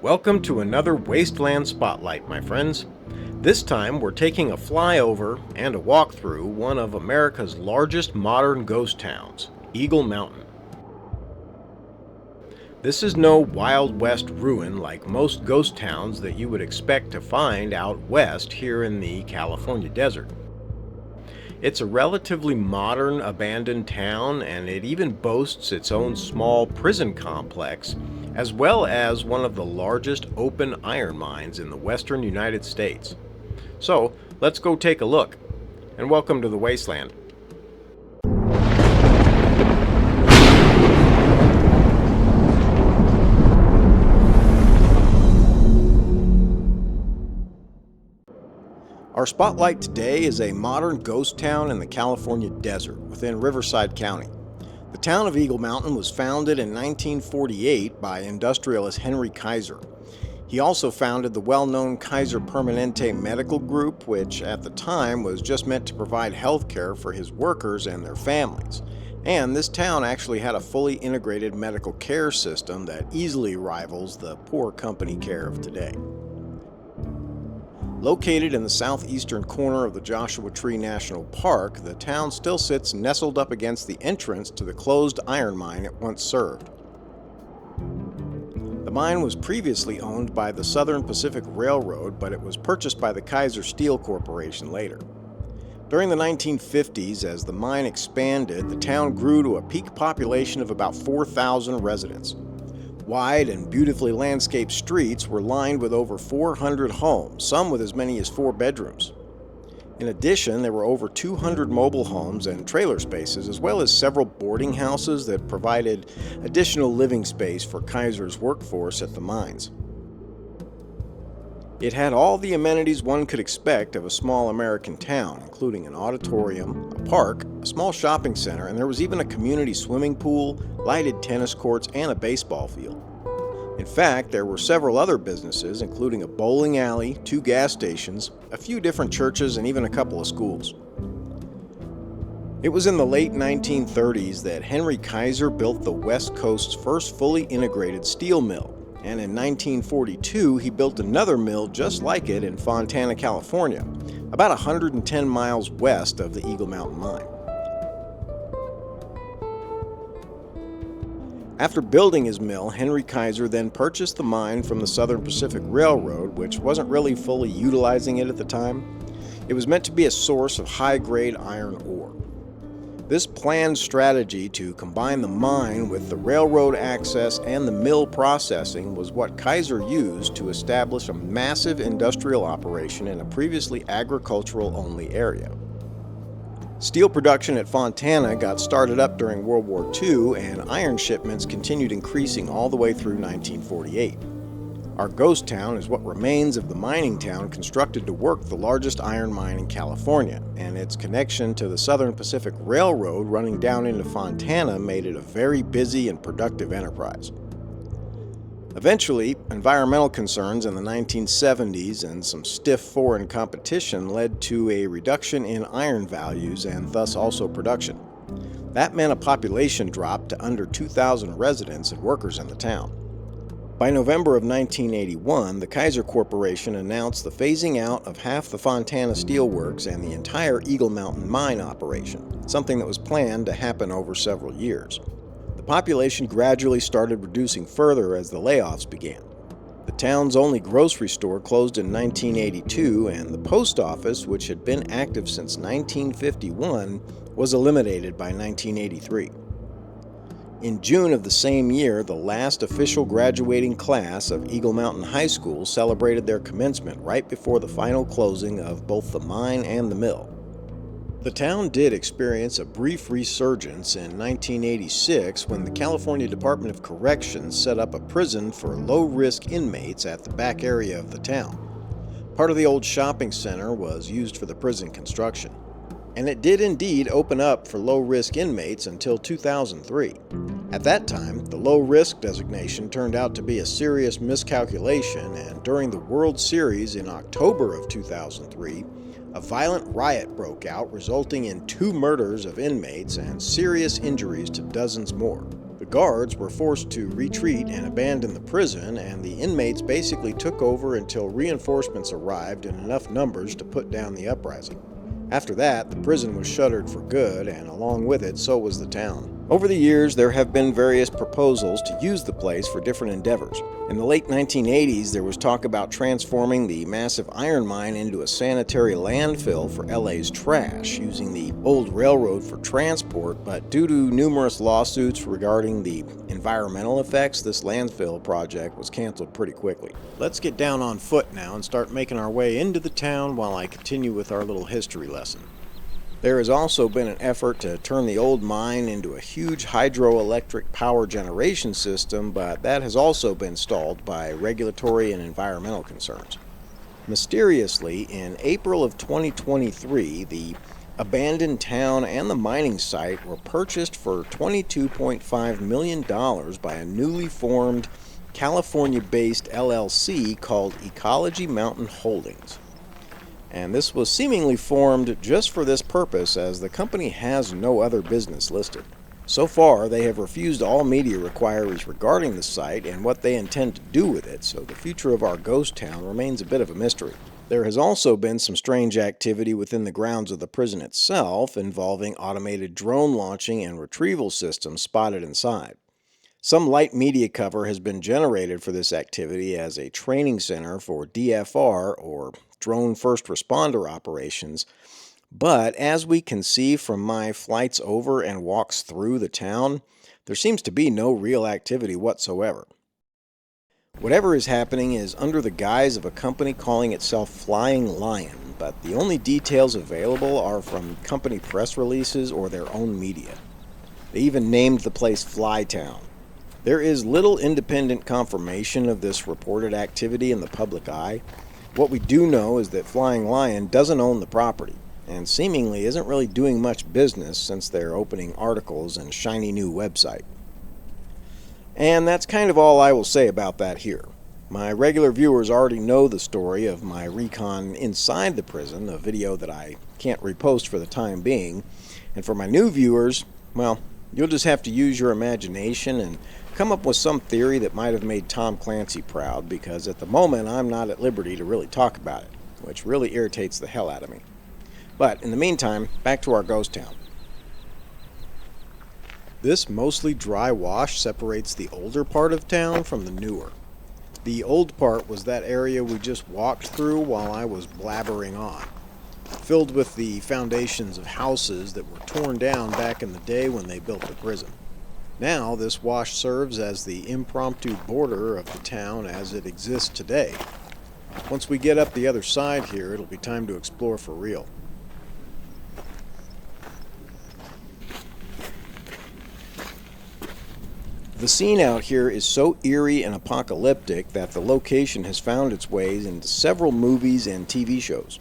Welcome to another Wasteland Spotlight, my friends. This time we're taking a flyover and a walk through one of America's largest modern ghost towns, Eagle Mountain. This is no Wild West ruin like most ghost towns that you would expect to find out west here in the California desert. It's a relatively modern, abandoned town, and it even boasts its own small prison complex, as well as one of the largest open iron mines in the western United States. So, let's go take a look, and welcome to the Wasteland. Our spotlight today is a modern ghost town in the California desert within Riverside County. The town of Eagle Mountain was founded in 1948 by industrialist Henry Kaiser. He also founded the well-known Kaiser Permanente Medical Group, which at the time was just meant to provide health care for his workers and their families. And this town actually had a fully integrated medical care system that easily rivals the poor company care of today. Located in the southeastern corner of the Joshua Tree National Park, the town still sits nestled up against the entrance to the closed iron mine it once served. The mine was previously owned by the Southern Pacific Railroad, but it was purchased by the Kaiser Steel Corporation later. During the 1950s, as the mine expanded, the town grew to a peak population of about 4,000 residents. Wide and beautifully landscaped streets were lined with over 400 homes, some with as many as 4 bedrooms. In addition, there were over 200 mobile homes and trailer spaces, as well as several boarding houses that provided additional living space for Kaiser's workforce at the mines. It had all the amenities one could expect of a small American town, including an auditorium, a park, a small shopping center, and there was even a community swimming pool, lighted tennis courts, and a baseball field. In fact, there were several other businesses, including a bowling alley, 2 gas stations, a few different churches, and even a couple of schools. It was in the late 1930s that Henry Kaiser built the West Coast's first fully integrated steel mill. And in 1942, he built another mill just like it in Fontana, California, about 110 miles west of the Eagle Mountain mine. After building his mill, Henry Kaiser then purchased the mine from the Southern Pacific Railroad, which wasn't really fully utilizing it at the time. It was meant to be a source of high-grade iron ore. This planned strategy to combine the mine with the railroad access and the mill processing was what Kaiser used to establish a massive industrial operation in a previously agricultural-only area. Steel production at Fontana got started up during World War II, and iron shipments continued increasing all the way through 1948. Our ghost town is what remains of the mining town constructed to work the largest iron mine in California, and its connection to the Southern Pacific Railroad running down into Fontana made it a very busy and productive enterprise. Eventually, environmental concerns in the 1970s and some stiff foreign competition led to a reduction in iron values and thus also production. That meant a population drop to under 2,000 residents and workers in the town. By November of 1981, the Kaiser Corporation announced the phasing out of half the Fontana Steelworks and the entire Eagle Mountain mine operation, something that was planned to happen over several years. The population gradually started reducing further as the layoffs began. The town's only grocery store closed in 1982, and the post office, which had been active since 1951, was eliminated by 1983. In June of the same year, the last official graduating class of Eagle Mountain High School celebrated their commencement right before the final closing of both the mine and the mill. The town did experience a brief resurgence in 1986 when the California Department of Corrections set up a prison for low-risk inmates at the back area of the town. Part of the old shopping center was used for the prison construction. And it did indeed open up for low-risk inmates until 2003. At that time, the low-risk designation turned out to be a serious miscalculation, and during the World Series in October of 2003, a violent riot broke out, resulting in 2 murders of inmates and serious injuries to dozens more. The guards were forced to retreat and abandon the prison, and the inmates basically took over until reinforcements arrived in enough numbers to put down the uprising. After that, the prison was shuttered for good, and along with it, so was the town. Over the years, there have been various proposals to use the place for different endeavors. In the late 1980s, there was talk about transforming the massive iron mine into a sanitary landfill for LA's trash, using the old railroad for transport, but due to numerous lawsuits regarding the environmental effects, this landfill project was canceled pretty quickly. Let's get down on foot now and start making our way into the town while I continue with our little history lesson. There has also been an effort to turn the old mine into a huge hydroelectric power generation system, but that has also been stalled by regulatory and environmental concerns. Mysteriously, in April of 2023, the abandoned town and the mining site were purchased for $22.5 million by a newly formed California-based LLC called Ecology Mountain Holdings. And this was seemingly formed just for this purpose, as the company has no other business listed. So far, they have refused all media inquiries regarding the site and what they intend to do with it, so the future of our ghost town remains a bit of a mystery. There has also been some strange activity within the grounds of the prison itself, involving automated drone launching and retrieval systems spotted inside. Some light media cover has been generated for this activity as a training center for DFR, or drone first responder operations, but as we can see from my flights over and walks through the town, there seems to be no real activity whatsoever. Whatever is happening is under the guise of a company calling itself Flying Lion, but the only details available are from company press releases or their own media. They even named the place Flytown. There is little independent confirmation of this reported activity in the public eye. What we do know is that Flying Lion doesn't own the property, and seemingly isn't really doing much business since they're opening articles and shiny new website. And that's kind of all I will say about that here. My regular viewers already know the story of my recon inside the prison, a video that I can't repost for the time being. And for my new viewers, well, you'll just have to use your imagination and come up with some theory that might have made Tom Clancy proud, because at the moment I'm not at liberty to really talk about it, which really irritates the hell out of me. But in the meantime, back to our ghost town. This mostly dry wash separates the older part of town from the newer. The old part was that area we just walked through while I was blabbering on, filled with the foundations of houses that were torn down back in the day when they built the prison. Now this wash serves as the impromptu border of the town as it exists today. Once we get up the other side here, it'll be time to explore for real. The scene out here is so eerie and apocalyptic that the location has found its way into several movies and TV shows.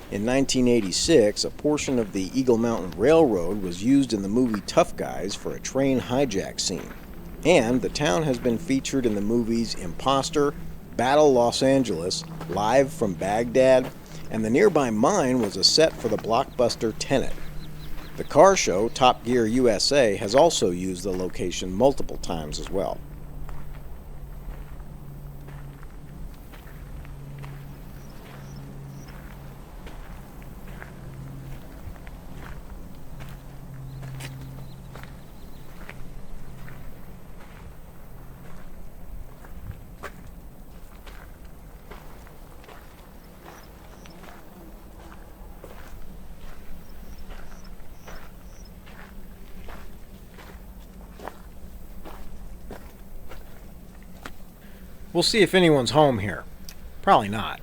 In 1986, a portion of the Eagle Mountain Railroad was used in the movie Tough Guys for a train hijack scene. And the town has been featured in the movies Imposter, Battle Los Angeles, Live from Baghdad, and the nearby mine was a set for the blockbuster Tenet. The car show Top Gear USA has also used the location multiple times as well. We'll see if anyone's home here. Probably not.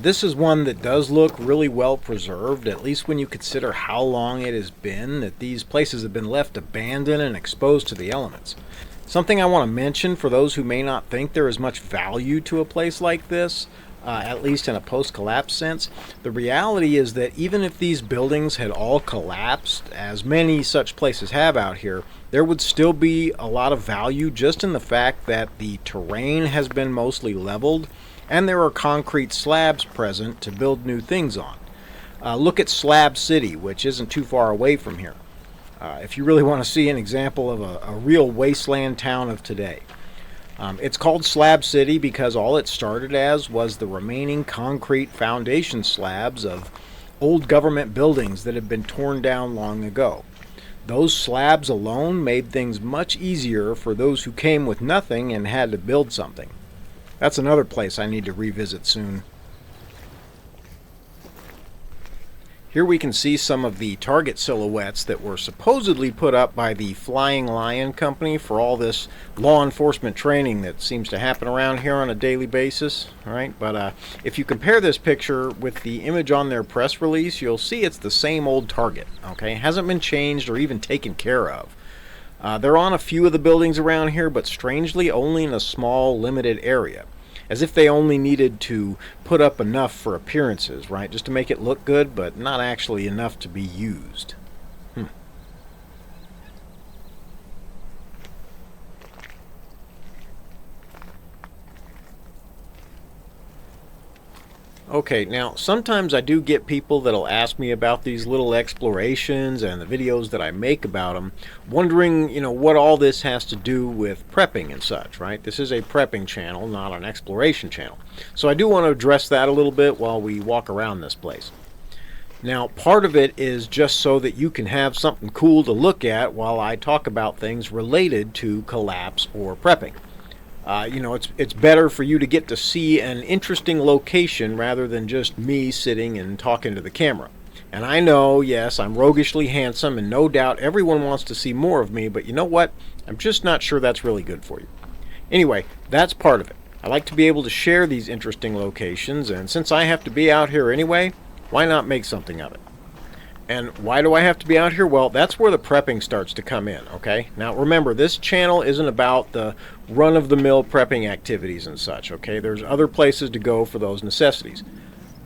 This is one that does look really well preserved, at least when you consider how long it has been that these places have been left abandoned and exposed to the elements. Something I want to mention for those who may not think there is much value to a place like this, at least in a post-collapse sense, the reality is that even if these buildings had all collapsed, as many such places have out here, there would still be a lot of value just in the fact that the terrain has been mostly leveled and there are concrete slabs present to build new things on. Look at Slab City, which isn't too far away from here. if you really want to see an example of a real wasteland town of today. It's called Slab City because all it started as was the remaining concrete foundation slabs of old government buildings that had been torn down long ago. Those slabs alone made things much easier for those who came with nothing and had to build something. That's another place I need to revisit soon. Here we can see some of the target silhouettes that were supposedly put up by the Flying Lion Company for all this law enforcement training that seems to happen around here on a daily basis. All right, but if you compare this picture with the image on their press release, you'll see it's the same old target. Okay, it hasn't been changed or even taken care of. They're on a few of the buildings around here, but strangely only in a small, limited area. As if they only needed to put up enough for appearances, right? Just to make it look good, but not actually enough to be used. Okay, now sometimes I do get people that'll ask me about these little explorations and the videos that I make about them, wondering, what all this has to do with prepping and such, right? This is a prepping channel, not an exploration channel. So I do want to address that a little bit while we walk around this place. Now, part of it is just so that you can have something cool to look at while I talk about things related to collapse or prepping. It's better for you to get to see an interesting location rather than just me sitting and talking to the camera. And I know, yes, I'm roguishly handsome, and no doubt everyone wants to see more of me, but you know what? I'm just not sure that's really good for you. Anyway, that's part of it. I like to be able to share these interesting locations, and since I have to be out here anyway, why not make something of it? And why do I have to be out here? Well, that's where the prepping starts to come in, okay? Now, remember, this channel isn't about the run-of-the-mill prepping activities and such, okay? There's other places to go for those necessities.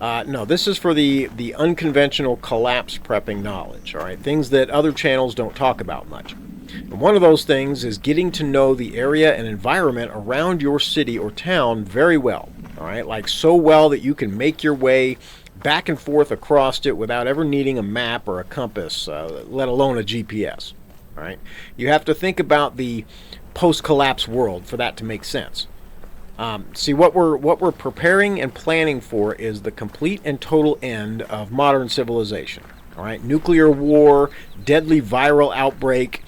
No, this is for the unconventional collapse prepping knowledge, all right? Things that other channels don't talk about much. And one of those things is getting to know the area and environment around your city or town very well, all right? Like so well that you can make your way back and forth across it without ever needing a map or a compass, let alone a GPS. All right, you have to think about the post-collapse world for that to make sense. See, what we're preparing and planning for is the complete and total end of modern civilization. All right, nuclear war, deadly viral outbreak,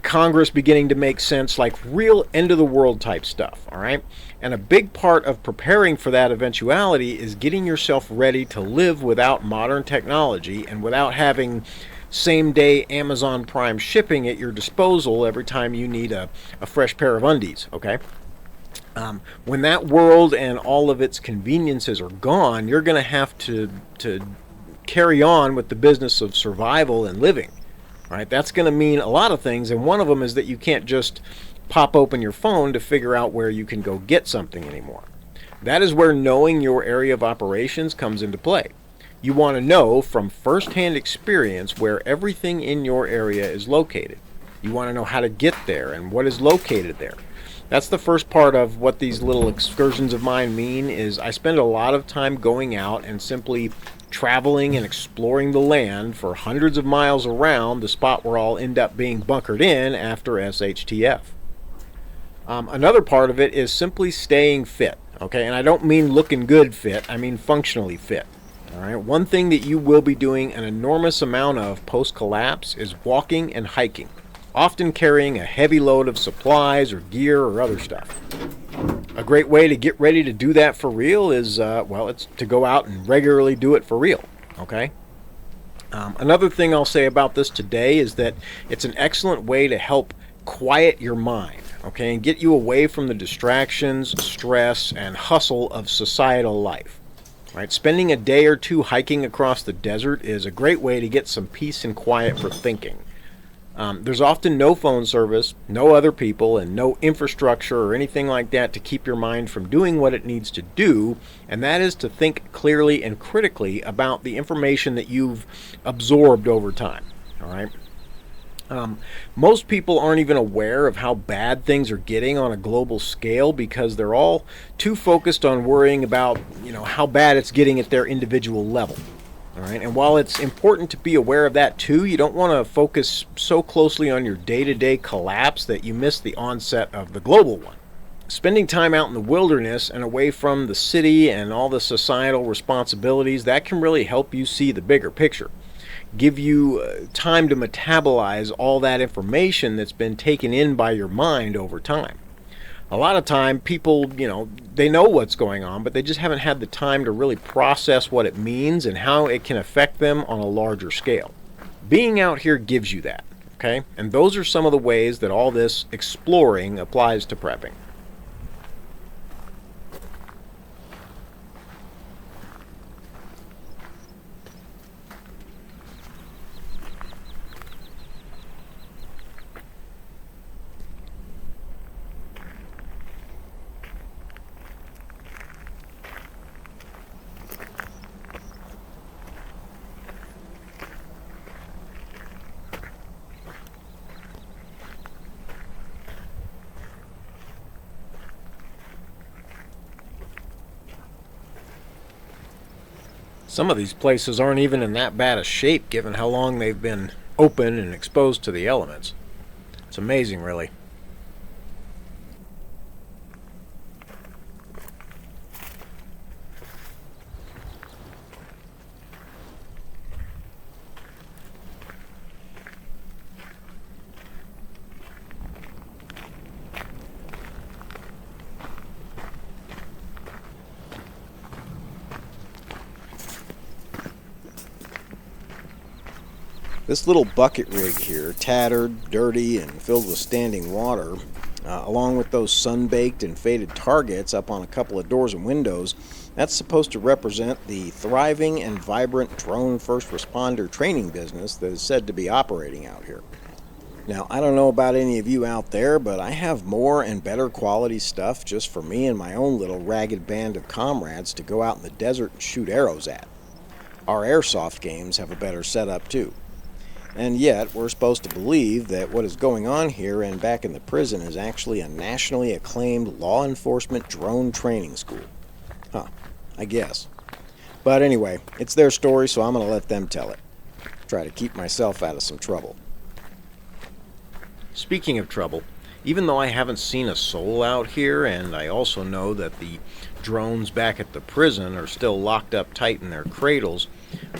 Congress beginning to make sense, like real end-of-the-world type stuff, all right? And a big part of preparing for that eventuality is getting yourself ready to live without modern technology and without having same-day Amazon Prime shipping at your disposal every time you need a fresh pair of undies, okay? When that world and all of its conveniences are gone, you're going to have to carry on with the business of survival and living. Right, that's going to mean a lot of things, and one of them is that you can't just pop open your phone to figure out where you can go get something anymore. That is where knowing your area of operations comes into play. You want to know from first-hand experience where everything in your area is located. You want to know how to get there and what is located there. That's the first part of what these little excursions of mine mean. Is I spend a lot of time going out and simply traveling and exploring the land for hundreds of miles around the spot where I'll end up being bunkered in after SHTF. Another part of it is simply staying fit, okay? And I don't mean looking good fit, I mean functionally fit. All right. One thing that you will be doing an enormous amount of post-collapse is walking and hiking, often carrying a heavy load of supplies or gear or other stuff. A great way to get ready to do that for real is, it's to go out and regularly do it for real, okay? Another thing I'll say about this today is that it's an excellent way to help quiet your mind, okay, and get you away from the distractions, stress, and hustle of societal life. Right? Spending a day or two hiking across the desert is a great way to get some peace and quiet for thinking. There's often no phone service, no other people, and no infrastructure or anything like that to keep your mind from doing what it needs to do, and that is to think clearly and critically about the information that you've absorbed over time. All right. Most people aren't even aware of how bad things are getting on a global scale because they're all too focused on worrying about, how bad it's getting at their individual level. All right, and while it's important to be aware of that too, you don't want to focus so closely on your day-to-day collapse that you miss the onset of the global one. Spending time out in the wilderness and away from the city and all the societal responsibilities, that can really help you see the bigger picture. Give you time to metabolize all that information that's been taken in by your mind over time. A lot of time people, they know what's going on, but they just haven't had the time to really process what it means and how it can affect them on a larger scale. Being out here gives you that, okay? And those are some of the ways that all this exploring applies to prepping. Some of these places aren't even in that bad a shape given how long they've been open and exposed to the elements. It's amazing, really. This little bucket rig here, tattered, dirty, and filled with standing water, along with those sun-baked and faded targets up on a couple of doors and windows, that's supposed to represent the thriving and vibrant drone first responder training business that is said to be operating out here. Now, I don't know about any of you out there, but I have more and better quality stuff just for me and my own little ragged band of comrades to go out in the desert and shoot arrows at. Our airsoft games have a better setup too. And yet, we're supposed to believe that what is going on here and back in the prison is actually a nationally acclaimed law enforcement drone training school. Huh, I guess. But anyway, it's their story, so I'm going to let them tell it. Try to keep myself out of some trouble. Speaking of trouble, even though I haven't seen a soul out here, and I also know that the drones back at the prison are still locked up tight in their cradles,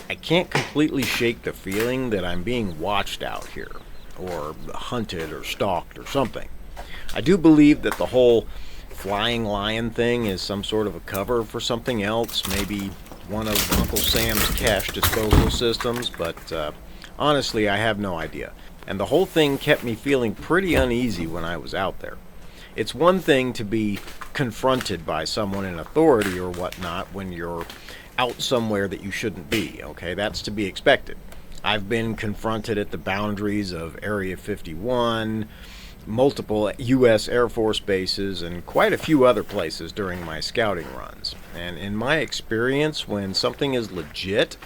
I can't completely shake the feeling that I'm being watched out here, or hunted or stalked or something. I do believe that the whole flying lion thing is some sort of a cover for something else, maybe one of Uncle Sam's cash disposal systems, but honestly, I have no idea. And the whole thing kept me feeling pretty uneasy when I was out there. It's one thing to be confronted by someone in authority or whatnot when you're out somewhere that you shouldn't be, okay? That's to be expected. I've been confronted at the boundaries of Area 51, multiple U.S. Air Force bases, and quite a few other places during my scouting runs. And in my experience, when something is legit,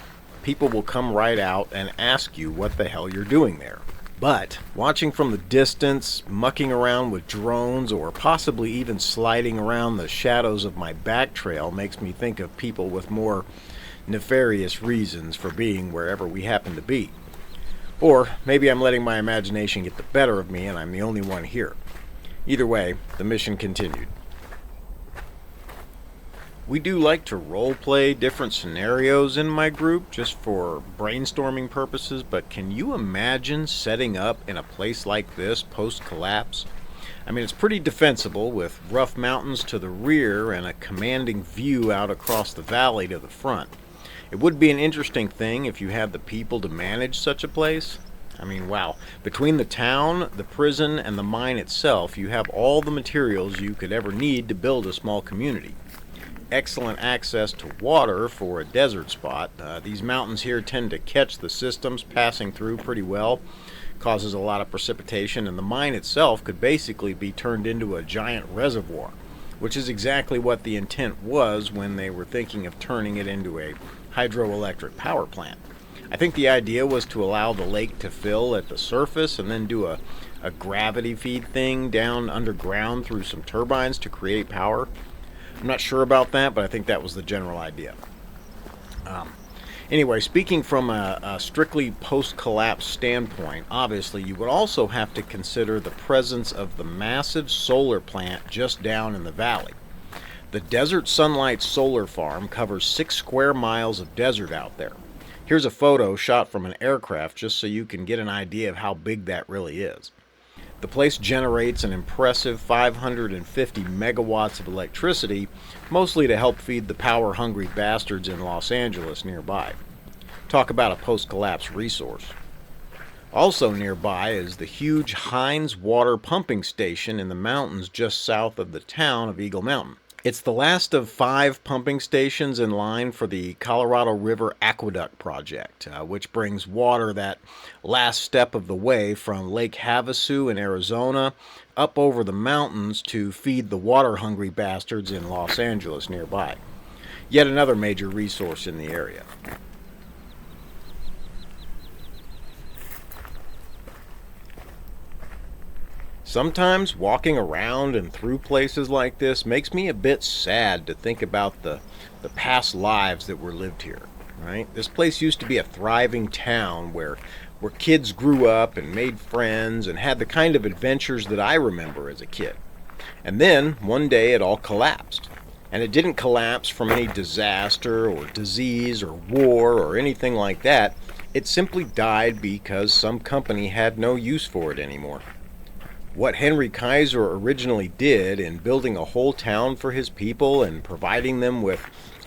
people will come right out and ask you what the hell you're doing there. But watching from the distance, mucking around with drones, or possibly even sliding around the shadows of my back trail makes me think of people with more nefarious reasons for being wherever we happen to be. Or maybe I'm letting my imagination get the better of me and I'm the only one here. Either way, the mission continued. We do like to role-play different scenarios in my group just for brainstorming purposes, but can you imagine setting up in a place like this post-collapse? I mean, it's pretty defensible with rough mountains to the rear and a commanding view out across the valley to the front. It would be an interesting thing if you had the people to manage such a place. I mean, wow. Between the town, the prison, and the mine itself, you have all the materials you could ever need to build a small community. Excellent access to water for a desert spot. These mountains here tend to catch the systems passing through pretty well. Causes a lot of precipitation, and the mine itself could basically be turned into a giant reservoir, which is exactly what the intent was when they were thinking of turning it into a hydroelectric power plant. I think the idea was to allow the lake to fill at the surface and then do a gravity feed thing down underground through some turbines to create power. I'm not sure about that, but I think that was the general idea. Anyway, speaking from a strictly post-collapse standpoint, obviously you would also have to consider the presence of the massive solar plant just down in the valley. The Desert Sunlight Solar Farm covers 6 square miles of desert out there. Here's a photo shot from an aircraft just so you can get an idea of how big that really is. The place generates an impressive 550 megawatts of electricity, mostly to help feed the power-hungry bastards in Los Angeles nearby. Talk about a post-collapse resource. Also nearby is the huge Hines water pumping station in the mountains just south of the town of Eagle Mountain. It's the last of 5 pumping stations in line for the Colorado River Aqueduct project, which brings water that last step of the way from Lake Havasu in Arizona up over the mountains to feed the water-hungry bastards in Los Angeles nearby. Yet another major resource in the area. Sometimes walking around and through places like this makes me a bit sad to think about the past lives that were lived here, right? This place used to be a thriving town where kids grew up and made friends and had the kind of adventures that I remember as a kid. And then, one day, it all collapsed. And it didn't collapse from any disaster or disease or war or anything like that. It simply died because some company had no use for it anymore. What Henry Kaiser originally did in building a whole town for his people and providing them with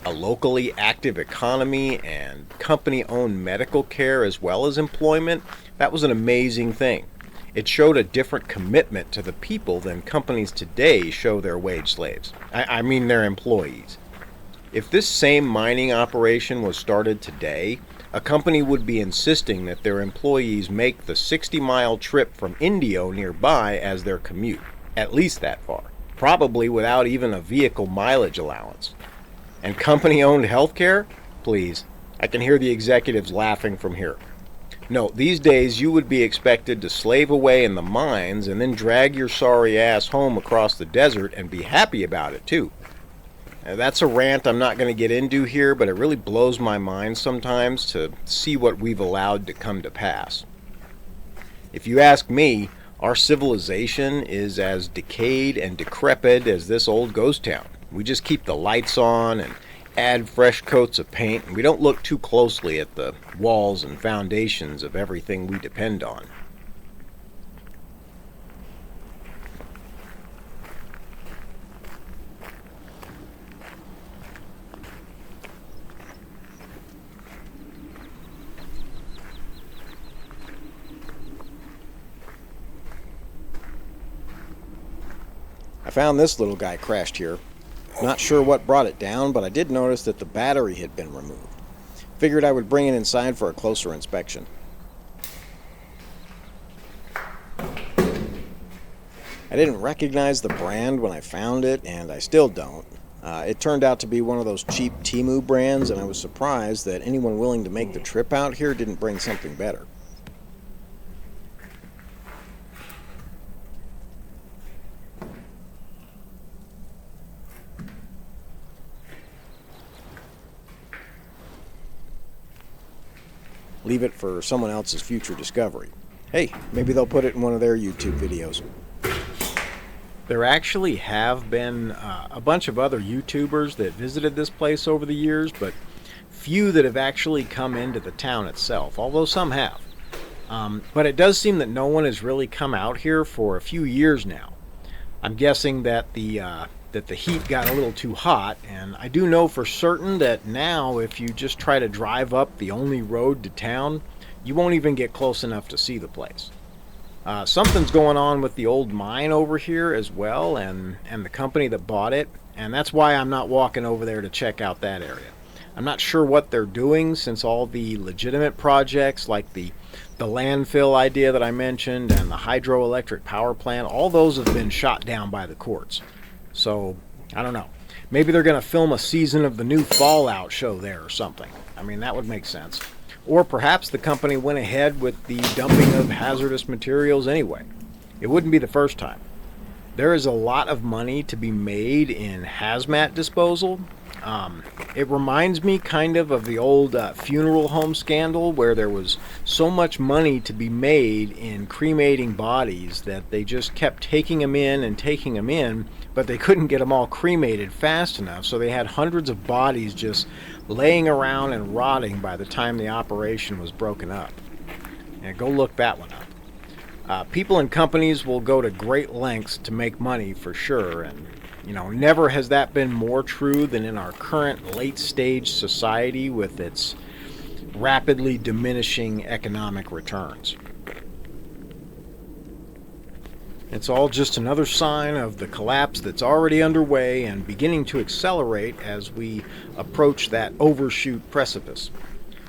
a locally active economy and company-owned medical care as well as employment, that was an amazing thing. It showed a different commitment to the people than companies today show their wage slaves. I mean their employees. If this same mining operation was started today, a company would be insisting that their employees make the 60-mile trip from Indio nearby as their commute, at least that far, probably without even a vehicle mileage allowance. And company-owned healthcare? Please, I can hear the executives laughing from here. No, these days you would be expected to slave away in the mines and then drag your sorry ass home across the desert and be happy about it too. That's a rant I'm not going to get into here, but it really blows my mind sometimes to see what we've allowed to come to pass. If you ask me, our civilization is as decayed and decrepit as this old ghost town. We just keep the lights on and add fresh coats of paint, and we don't look too closely at the walls and foundations of everything we depend on. I found this little guy crashed here. Not sure what brought it down, but I did notice that the battery had been removed. Figured I would bring it inside for a closer inspection. I didn't recognize the brand when I found it, and I still don't. It turned out to be one of those cheap Temu brands, and I was surprised that anyone willing to make the trip out here didn't bring something better. Leave it for someone else's future discovery. Hey, maybe they'll put it in one of their YouTube videos. There actually have been a bunch of other YouTubers that visited this place over the years, but few that have actually come into the town itself, although some have. But it does seem that no one has really come out here for a few years now. I'm guessing that the heat got a little too hot, and I do know for certain that now if you just try to drive up the only road to town, you won't even get close enough to see the place. Something's going on with the old mine over here as well, and the company that bought it, and that's why I'm not walking over there to check out that area. I'm not sure what they're doing, since all the legitimate projects like the landfill idea that I mentioned and the hydroelectric power plant, all those have been shot down by the courts. So, I don't know. Maybe they're going to film a season of the new Fallout show there or something. I mean, that would make sense. Or perhaps the company went ahead with the dumping of hazardous materials anyway. It wouldn't be the first time. There is a lot of money to be made in hazmat disposal, It reminds me kind of the old funeral home scandal where there was so much money to be made in cremating bodies that they just kept taking them in and taking them in, but they couldn't get them all cremated fast enough, so they had hundreds of bodies just laying around and rotting by the time the operation was broken up. Yeah, go look that one up. People and companies will go to great lengths to make money for sure, and never has that been more true than in our current late-stage society with its rapidly diminishing economic returns. It's all just another sign of the collapse that's already underway and beginning to accelerate as we approach that overshoot precipice.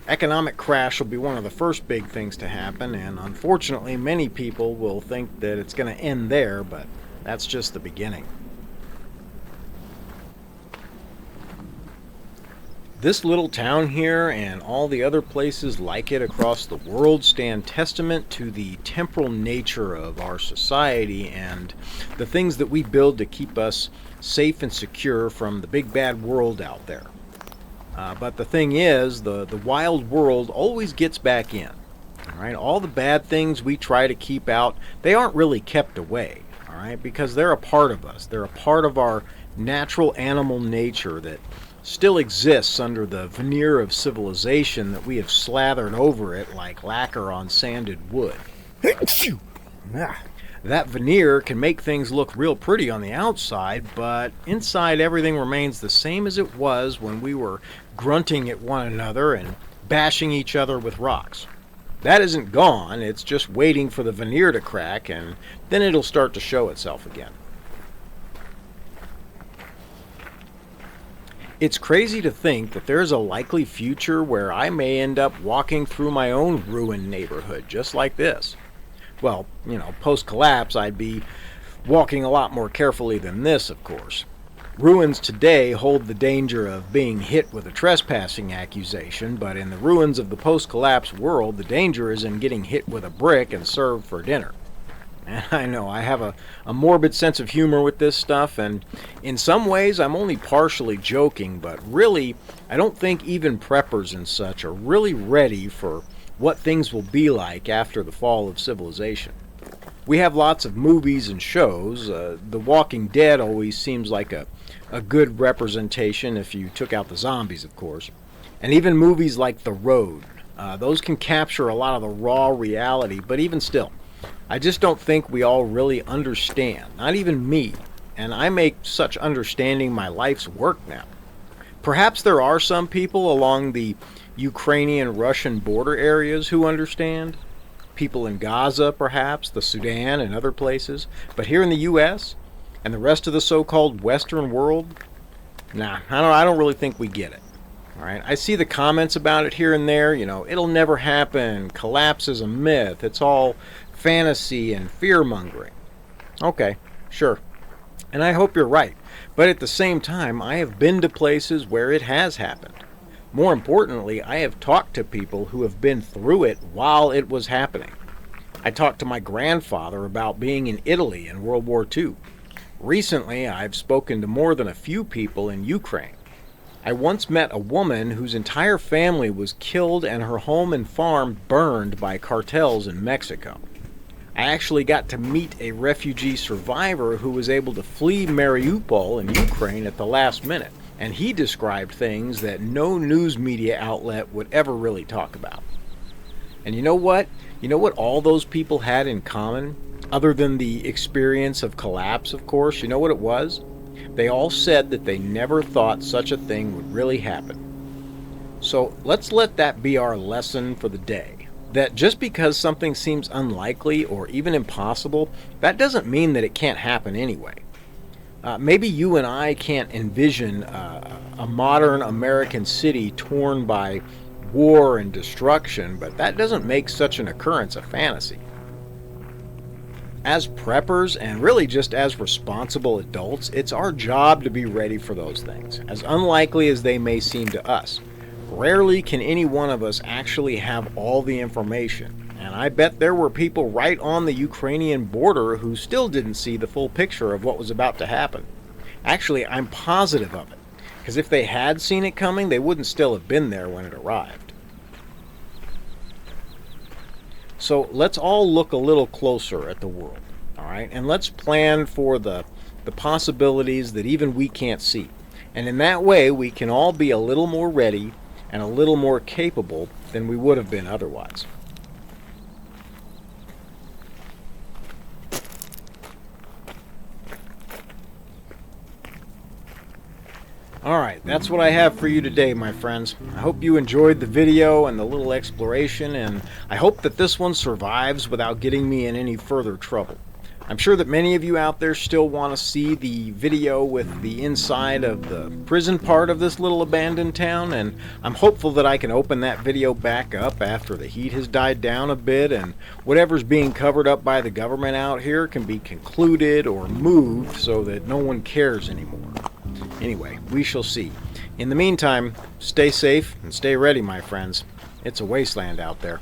Economic crash will be one of the first big things to happen, and unfortunately many people will think that it's going to end there, but that's just the beginning. This little town here and all the other places like it across the world stand testament to the temporal nature of our society and the things that we build to keep us safe and secure from the big bad world out there. But the thing is, the wild world always gets back in. All right, all the bad things we try to keep out, they aren't really kept away. All right, because they're a part of us. They're a part of our natural animal nature that still exists under the veneer of civilization that we have slathered over it like lacquer on sanded wood. That veneer can make things look real pretty on the outside, but inside everything remains the same as it was when we were grunting at one another and bashing each other with rocks. That isn't gone, it's just waiting for the veneer to crack, and then it'll start to show itself again. It's crazy to think that there's a likely future where I may end up walking through my own ruined neighborhood just like this. Well, post-collapse I'd be walking a lot more carefully than this, of course. Ruins today hold the danger of being hit with a trespassing accusation, but in the ruins of the post-collapse world, the danger is in getting hit with a brick and served for dinner. And I know, I have a morbid sense of humor with this stuff, and in some ways I'm only partially joking, but really, I don't think even preppers and such are really ready for what things will be like after the fall of civilization. We have lots of movies and shows. The Walking Dead always seems like a good representation if you took out the zombies, of course. And even movies like The Road. Those can capture a lot of the raw reality, but even still, I just don't think we all really understand, not even me, and I make such understanding my life's work now. Perhaps there are some people along the Ukrainian-Russian border areas who understand. People in Gaza, perhaps, the Sudan and other places. But here in the U.S. and the rest of the so-called Western world, I don't really think we get it. All right, I see the comments about it here and there. It'll never happen. Collapse is a myth. It's all fantasy and fear-mongering. Okay, sure. And I hope you're right. But at the same time, I have been to places where it has happened. More importantly, I have talked to people who have been through it while it was happening. I talked to my grandfather about being in Italy in World War II. Recently, I've spoken to more than a few people in Ukraine. I once met a woman whose entire family was killed and her home and farm burned by cartels in Mexico. I actually got to meet a refugee survivor who was able to flee Mariupol in Ukraine at the last minute, and he described things that no news media outlet would ever really talk about. And you know what? You know what all those people had in common, other than the experience of collapse, of course? You know what it was? They all said that they never thought such a thing would really happen. So let's let that be our lesson for the day. That just because something seems unlikely or even impossible, that doesn't mean that it can't happen anyway. Maybe you and I can't envision a modern American city torn by war and destruction, but that doesn't make such an occurrence a fantasy. As preppers, and really just as responsible adults, it's our job to be ready for those things, as unlikely as they may seem to us. Rarely can any one of us actually have all the information, and I bet there were people right on the Ukrainian border who still didn't see the full picture of what was about to happen. Actually, I'm positive of it. Because if they had seen it coming, they wouldn't still have been there when it arrived. So let's all look a little closer at the world, all right? And let's plan for the possibilities that even we can't see. And in that way, we can all be a little more ready and a little more capable than we would have been otherwise. Alright, that's what I have for you today, my friends. I hope you enjoyed the video and the little exploration, and I hope that this one survives without getting me in any further trouble. I'm sure that many of you out there still want to see the video with the inside of the prison part of this little abandoned town, and I'm hopeful that I can open that video back up after the heat has died down a bit and whatever's being covered up by the government out here can be concluded or moved so that no one cares anymore. Anyway, we shall see. In the meantime, stay safe and stay ready, my friends. It's a wasteland out there.